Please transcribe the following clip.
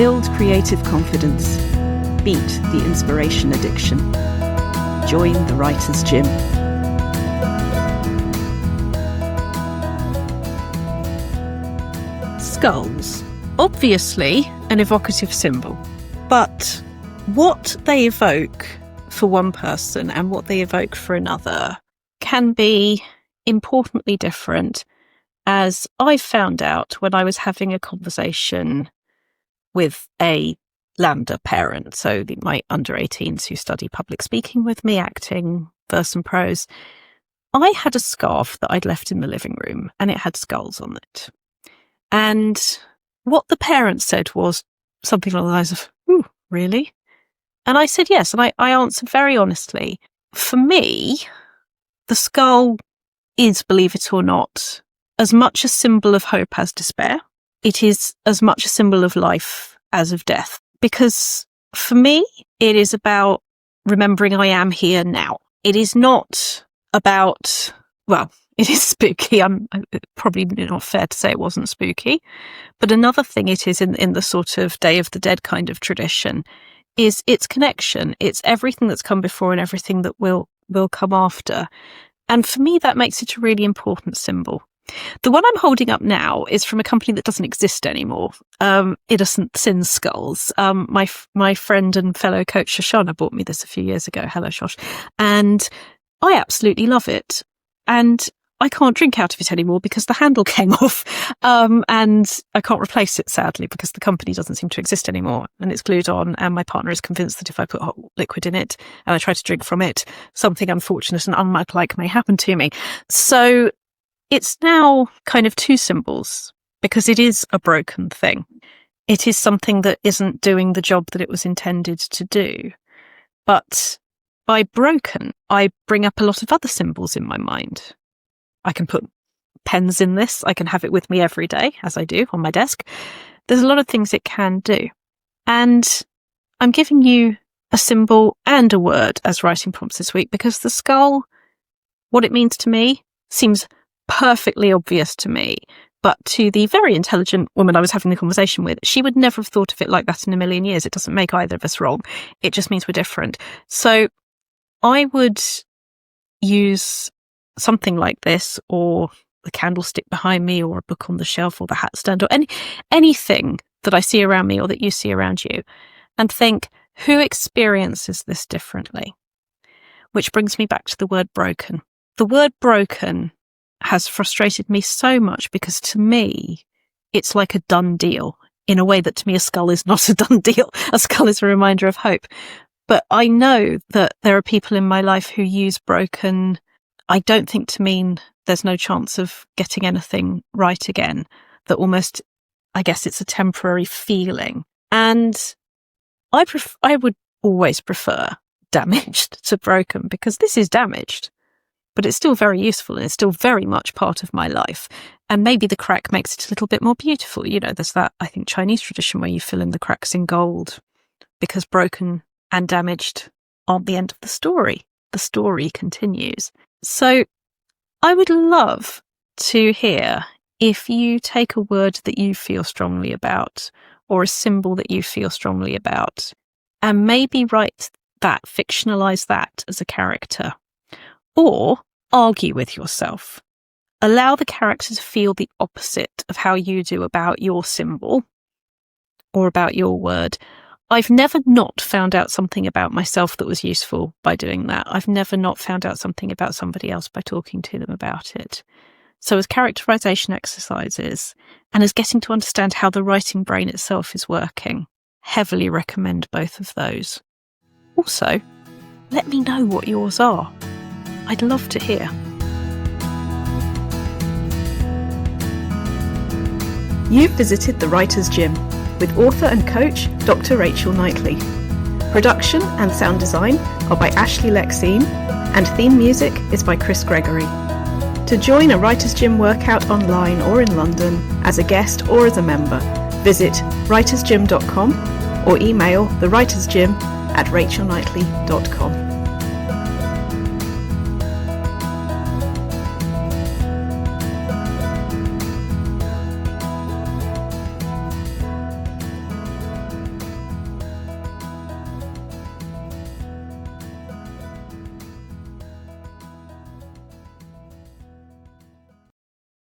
Build creative confidence. Beat the inspiration addiction. Join the Writer's Gym. Skulls. Obviously an evocative symbol, but what they evoke for one person and what they evoke for another can be importantly different, as I found out when I was having a conversation with a Lambda parent, so my under 18s who study public speaking with me, acting, verse and prose. I had a scarf that I'd left in the living room and it had skulls on it. And what the parent said was something along the lines of, "Ooh, really?" And I said yes. And I answered very honestly, for me, the skull is, believe it or not, as much a symbol of hope as despair. It is as much a symbol of life as of death. Because for me, it is about remembering I am here now. It is not about, well, it is spooky. I'm probably not fair to say it wasn't spooky. But another thing it is in the sort of Day of the Dead kind of tradition is its connection. It's everything that's come before and everything that will come after. And for me, that makes it a really important symbol. The one I'm holding up now is from a company that doesn't exist anymore. Innocent Sin Skulls. My friend and fellow coach Shoshana bought me this a few years ago. Hello, Shosh. And I absolutely love it. And I can't drink out of it anymore because the handle came off. And I can't replace it, sadly, because the company doesn't seem to exist anymore. And it's glued on. And my partner is convinced that if I put hot liquid in it and I try to drink from it, something unfortunate and unlike may happen to me. So it's now kind of two symbols because it is a broken thing. It is something that isn't doing the job that it was intended to do. But by broken, I bring up a lot of other symbols in my mind. I can put pens in this. I can have it with me every day, as I do on my desk. There's a lot of things it can do. And I'm giving you a symbol and a word as writing prompts this week because the skull, what it means to me, seems perfectly obvious to me. But to the very intelligent woman I was having the conversation with, she would never have thought of it like that in a million years. It doesn't make either of us wrong. It just means we're different. So I would use something like this, or the candlestick behind me, or a book on the shelf, or the hat stand, or anything that I see around me or that you see around you, and think, who experiences this differently? Which brings me back to the word broken. The word broken has frustrated me so much because to me, it's like a done deal in a way that to me a skull is not a done deal. A skull is a reminder of hope. But I know that there are people in my life who use broken, I don't think to mean there's no chance of getting anything right again, that almost, I guess it's a temporary feeling. And I would always prefer damaged to broken because this is damaged, but it's still very useful and it's still very much part of my life. And maybe the crack makes it a little bit more beautiful. You know, there's that, I think, Chinese tradition where you fill in the cracks in gold because broken and damaged aren't the end of the story. The story continues. So I would love to hear if you take a word that you feel strongly about or a symbol that you feel strongly about and maybe write that, fictionalize that as a character, or argue with yourself. Allow the character to feel the opposite of how you do about your symbol or about your word. I've never not found out something about myself that was useful by doing that. I've never not found out something about somebody else by talking to them about it. So as characterization exercises and as getting to understand how the writing brain itself is working, heavily recommend both of those. Also, let me know what yours are. I'd love to hear. You've visited the Writer's Gym with author and coach Dr Rachel Knightley. Production and sound design are by Ashley Lexine, and theme music is by Chris Gregory. To join a Writer's Gym workout online or in London, as a guest or as a member, visit writersgym.com or email thewritersgym@rachelknightley.com.